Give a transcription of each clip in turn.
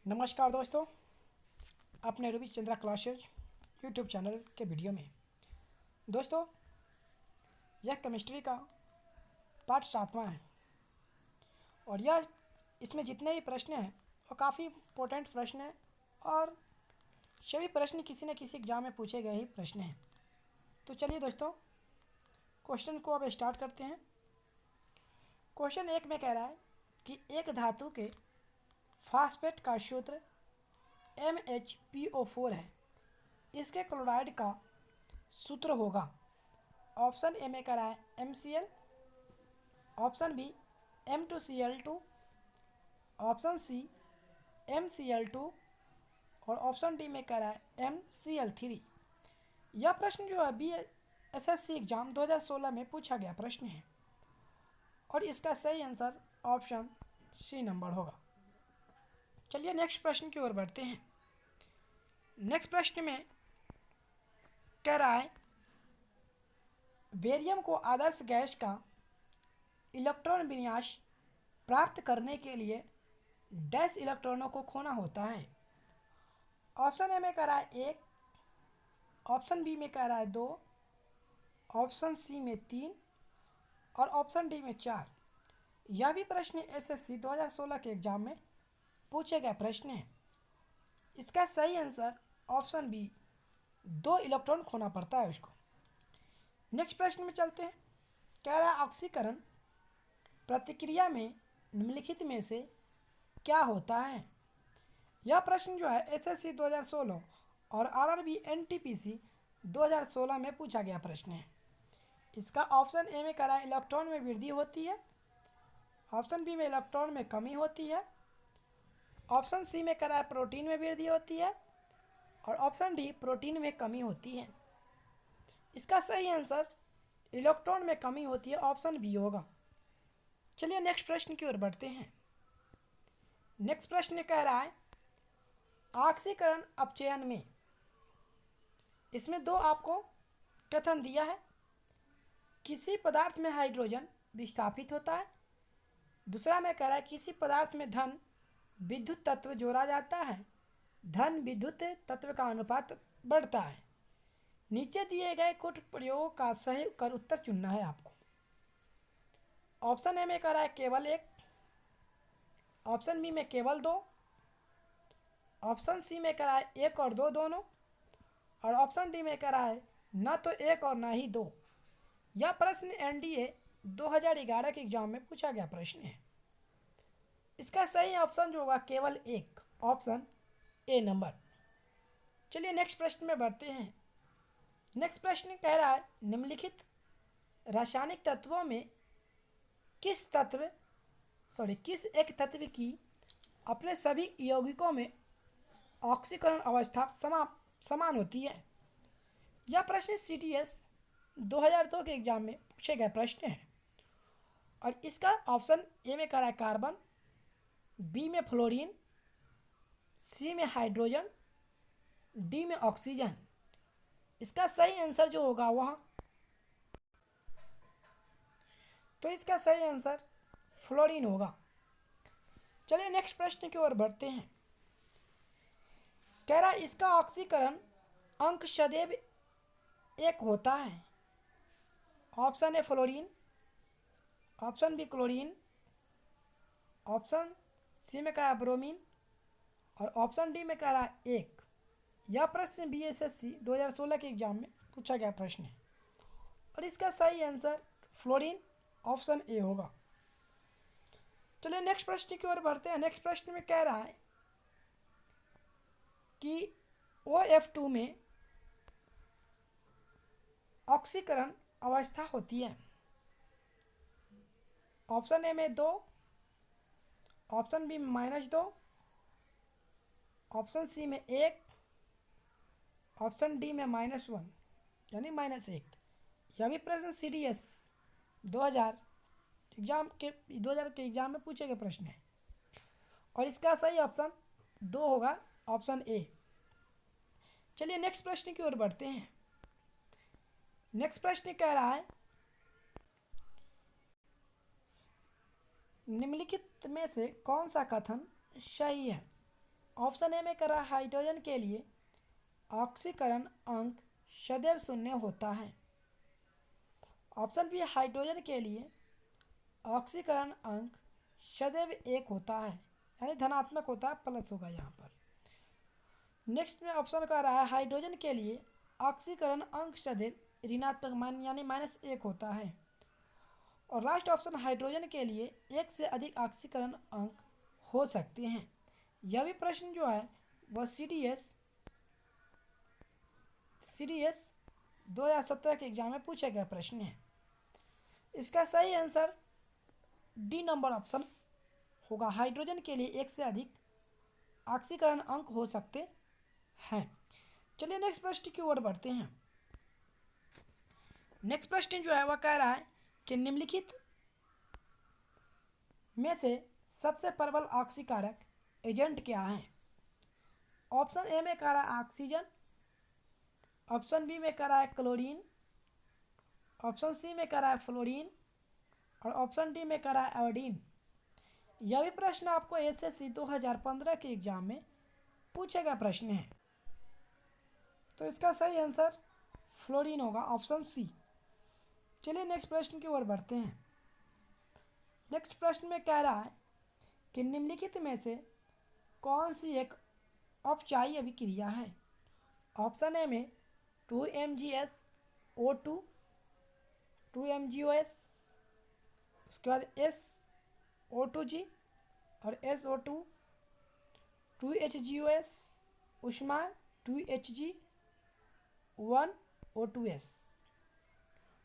नमस्कार दोस्तों, अपने Ravi Chandra classes YouTube channel के वीडियो में। दोस्तों, यह केमिस्ट्री का पाठ 7वां है और यह इसमें जितने भी प्रश्न हैं वो काफ़ी इम्पोर्टेंट प्रश्न हैं और सभी प्रश्न किसी न किसी एग्जाम में पूछे गए ही प्रश्न हैं। तो चलिए दोस्तों, क्वेश्चन को अब स्टार्ट करते हैं। क्वेश्चन 1 में कह रहा है कि एक धातु के फास्फेट का सूत्र MHPO4 है, इसके क्लोराइड का सूत्र होगा। ऑप्शन ए में कह रहा है MCl, option B M2Cl2, option C MCl2 और ऑप्शन डी में कह रहा है MCl3। यह प्रश्न जो है BSSC एग्जाम 2016 में पूछा गया प्रश्न है और इसका सही आंसर ऑप्शन सी नंबर होगा। चलिए नेक्स्ट प्रश्न की ओर बढ़ते हैं। नेक्स्ट प्रश्न में कह रहा है बेरियम को आदर्श गैस का इलेक्ट्रॉन विन्यास प्राप्त करने के लिए डैश इलेक्ट्रॉनों को खोना होता है। ऑप्शन ए में कह रहा है 1, ऑप्शन बी में कह रहा है 2, ऑप्शन सी में 3 और ऑप्शन डी में 4। यह भी प्रश्न एसएससी 2016 के एग्जाम में पूछे गए प्रश्न है। इसका सही आंसर ऑप्शन बी 2 इलेक्ट्रॉन खोना पड़ता है उसको। नेक्स्ट प्रश्न में चलते हैं। कह रहा है ऑक्सीकरण प्रतिक्रिया में निम्नलिखित में से क्या होता है। यह प्रश्न जो है एसएससी 2016 और आरआरबी एनटीपीसी 2016 में पूछा गया प्रश्न है। इसका ऑप्शन ए में कह रहा है इलेक्ट्रॉन में वृद्धि होती है, ऑप्शन बी में इलेक्ट्रॉन में कमी होती है, ऑप्शन सी में कह रहा है प्रोटीन में वृद्धि होती है और ऑप्शन डी प्रोटीन में कमी होती है। इसका सही आंसर इलेक्ट्रॉन में कमी होती है, ऑप्शन बी होगा। चलिए नेक्स्ट प्रश्न की ओर बढ़ते हैं। नेक्स्ट प्रश्न कह रहा है ऑक्सीकरण अपचयन में, इसमें 2 आपको कथन दिया है। किसी पदार्थ में हाइड्रोजन विस्थापित होता है, दूसरा में कह रहा है किसी पदार्थ में धन विद्युत तत्व जोड़ा जाता है, धन विद्युत तत्व का अनुपात बढ़ता है। नीचे दिए गए कुछ प्रयोगों का सही कर उत्तर चुनना है आपको। ऑप्शन ए में कह रहा है केवल 1, ऑप्शन बी में केवल 2, ऑप्शन सी में कह रहा है 1 और 2 दोनों और ऑप्शन डी में कह रहा है न तो 1 और न ही 2। यह प्रश्न एनडीए 2011 के एग्जाम में पूछा गया प्रश्न है। इसका सही ऑप्शन जो होगा केवल 1, ऑप्शन ए नंबर। चलिए नेक्स्ट प्रश्न में बढ़ते हैं। नेक्स्ट प्रश्न कह रहा है निम्नलिखित रासायनिक तत्वों में किस एक तत्व की अपने सभी यौगिकों में ऑक्सीकरण अवस्था समान होती है। यह प्रश्न CTS 2002 के एग्जाम में पूछे गए प्रश्न है और इसका ऑप्शन ए में कह रहा है कार्बन, बी में फ्लोरीन, सी में हाइड्रोजन, डी में ऑक्सीजन। इसका सही आंसर जो होगा इसका सही आंसर फ्लोरीन होगा। चलिए नेक्स्ट प्रश्न की ओर बढ़ते हैं। कह रहा है इसका ऑक्सीकरण अंक सदैव 1 होता है। Option A fluorine, option B chlorine, option C में कहा ब्रोमीन और ऑप्शन डी में कह रहा है 1। यह प्रश्न BSSC 2016 के एग्जाम में पूछा गया प्रश्न है और इसका सही आंसर फ्लोरीन, ऑप्शन ए होगा। चलिए नेक्स्ट प्रश्न की ओर बढ़ते हैं। नेक्स्ट प्रश्न में कह रहा है कि OF2 में ऑक्सीकरण अवस्था होती है। ऑप्शन ए में 2, ऑप्शन बी में -2, ऑप्शन सी में 1, ऑप्शन डी में -1 यानी -1। यह भी प्रश्न CDS 2000 के एग्जाम में पूछे गए प्रश्न है और इसका सही ऑप्शन 2 होगा, ऑप्शन ए। चलिए नेक्स्ट प्रश्न की ओर बढ़ते हैं। नेक्स्ट प्रश्न कह रहा है निम्नलिखित में से कौन सा कथन सही है। ऑप्शन ए में करा हाइड्रोजन के लिए ऑक्सीकरण अंक सदैव शून्य होता है। ऑप्शन बी हाइड्रोजन के लिए ऑक्सीकरण अंक सदैव एक होता है, यानी धनात्मक होता है, प्लस होगा यहाँ पर। नेक्स्ट में ऑप्शन कह रहा है हाइड्रोजन के लिए ऑक्सीकरण अंक सदैव ऋणात्मक यानी -1 होता है। और लास्ट ऑप्शन हाइड्रोजन के लिए एक से अधिक ऑक्सीकरण अंक हो सकते हैं। यह भी प्रश्न जो है वह सीडीएस 2017 के एग्जाम में पूछा गया प्रश्न है। इसका सही आंसर डी नंबर ऑप्शन होगा। हाइड्रोजन के लिए एक से अधिक ऑक्सीकरण अंक हो सकते हैं। चलिए नेक्स्ट प्रश्न की ओर बढ़ते हैं। नेक्स्ट प्रश्न जो है वह कह रहा है कि निम्नलिखित में से सबसे प्रबल ऑक्सीकारक एजेंट क्या है। ऑप्शन ए में कह रहा है ऑक्सीजन, ऑप्शन बी में कह रहा है क्लोरीन, ऑप्शन सी में कह रहा है फ्लोरीन और ऑप्शन डी में कह रहा है आयोडीन। यह भी प्रश्न आपको एसएससी 2015 के एग्जाम में पूछा गया प्रश्न है। तो इसका सही आंसर फ्लोरीन होगा, ऑप्शन सी। चलिए नेक्स्ट प्रश्न की ओर बढ़ते हैं। नेक्स्ट प्रश्न में कह रहा है कि निम्नलिखित में से कौन सी एक अपचायी अभिक्रिया है। ऑप्शन ए में 2MgSO2, 2MgOS, उसके बाद SO2G और SO2, 2HgOS, ऊष्मा 2Hg, 1O2S,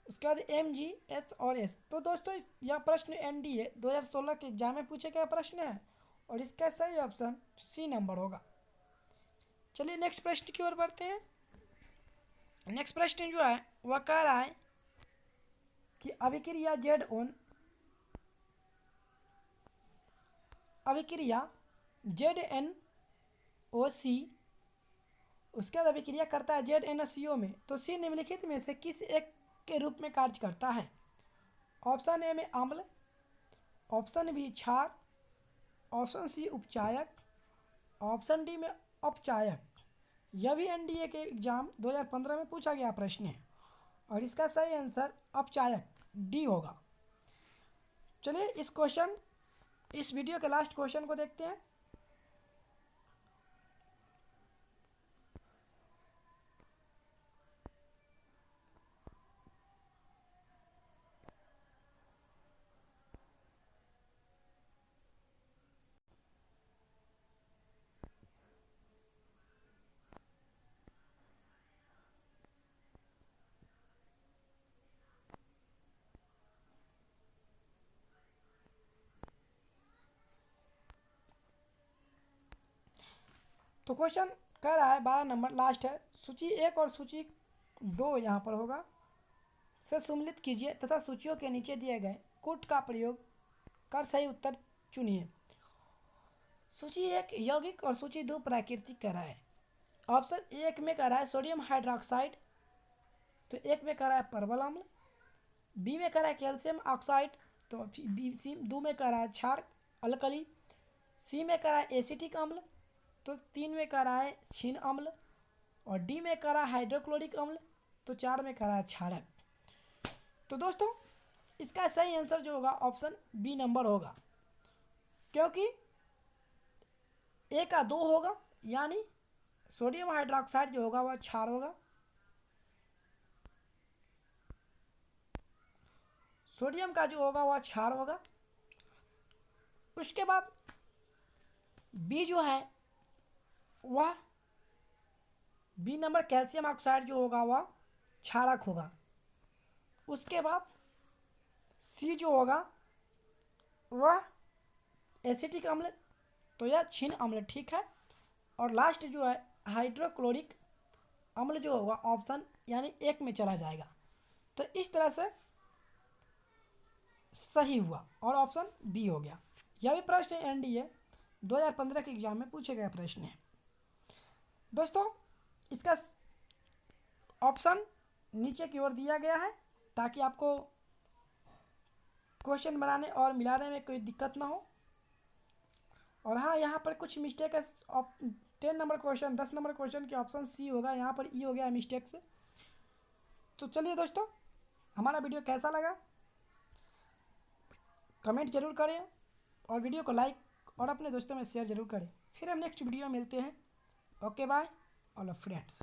उसके बाद MgS और S। तो दोस्तों यह प्रश्न NDA 2016 के एग्जाम में पूछे गया प्रश्न है और इसका सही ऑप्शन सी नंबर होगा। चलिए नेक्स्ट प्रश्न की ओर बढ़ते हैं। नेक्स्ट प्रश्न जो है वह कह रहा है कि अभिक्रिया ZnOC उसके बाद अभिक्रिया करता है ZnCO में, तो सी निम्नलिखित में से किस एक के रूप में कार्य करता है। ऑप्शन ए में अम्ल, ऑप्शन बी क्षार, ऑप्शन सी उपचायक, ऑप्शन डी में अपचायक। यह भी एनडीए के एग्जाम 2015 में पूछा गया प्रश्न है और इसका सही आंसर अपचायक डी होगा। चलिए इस वीडियो के लास्ट क्वेश्चन को देखते हैं। तो क्वेश्चन कह रहा है 12 नंबर लास्ट है, सूची 1 और सूची 2 यहाँ पर होगा से सम्मिलित कीजिए तथा सूचियों के नीचे दिए गए कूट का प्रयोग कर सही उत्तर चुनिए। सूची 1 यौगिक और सूची 2 प्राकृतिक कह रहा है। ऑप्शन 1 में कह रहा है सोडियम हाइड्रोक्साइड, तो 1 में कह रहा है परवल अम्ल, बी में कह रहा है कैल्शियम ऑक्साइड, तो बी सी 2 में कह रहा है क्षार अल्कली, सी में कह रहा है एसिटिक अम्ल, तो 3 में कह रहा है क्षीण अम्ल और डी में कह रहा है हाइड्रोक्लोरिक अम्ल, तो 4 में कह रहा है क्षारक। तो दोस्तों इसका सही आंसर जो होगा ऑप्शन बी नंबर होगा, क्योंकि ए का 2 होगा यानी सोडियम हाइड्रोक्साइड जो होगा वह क्षार होगा, सोडियम का जो होगा वह क्षार होगा। उसके बाद बी जो है वह बी नंबर कैल्शियम ऑक्साइड जो होगा वह क्षारक होगा। उसके बाद सी जो होगा वह एसिटिक अम्ल, तो यह क्षीण अम्ल ठीक है। और लास्ट जो है हाइड्रोक्लोरिक अम्ल जो होगा ऑप्शन यानी 1 में चला जाएगा। तो इस तरह से सही हुआ और ऑप्शन बी हो गया। यह भी प्रश्न एनडीए 2015 के एग्जाम में पूछे गए प्रश्न है। दोस्तों इसका ऑप्शन नीचे की ओर दिया गया है ताकि आपको क्वेश्चन बनाने और मिलाने में कोई दिक्कत ना हो। और हाँ, यहाँ पर कुछ मिस्टेक है। 10 नंबर क्वेश्चन, 10 नंबर क्वेश्चन के ऑप्शन सी होगा, यहाँ पर ई हो गया मिस्टेक से। तो चलिए दोस्तों, हमारा वीडियो कैसा लगा कमेंट जरूर करें, और वीडियो को लाइक और अपने दोस्तों में शेयर जरूर करें। फिर हम नेक्स्ट वीडियो में मिलते हैं। Okay bye all of friends.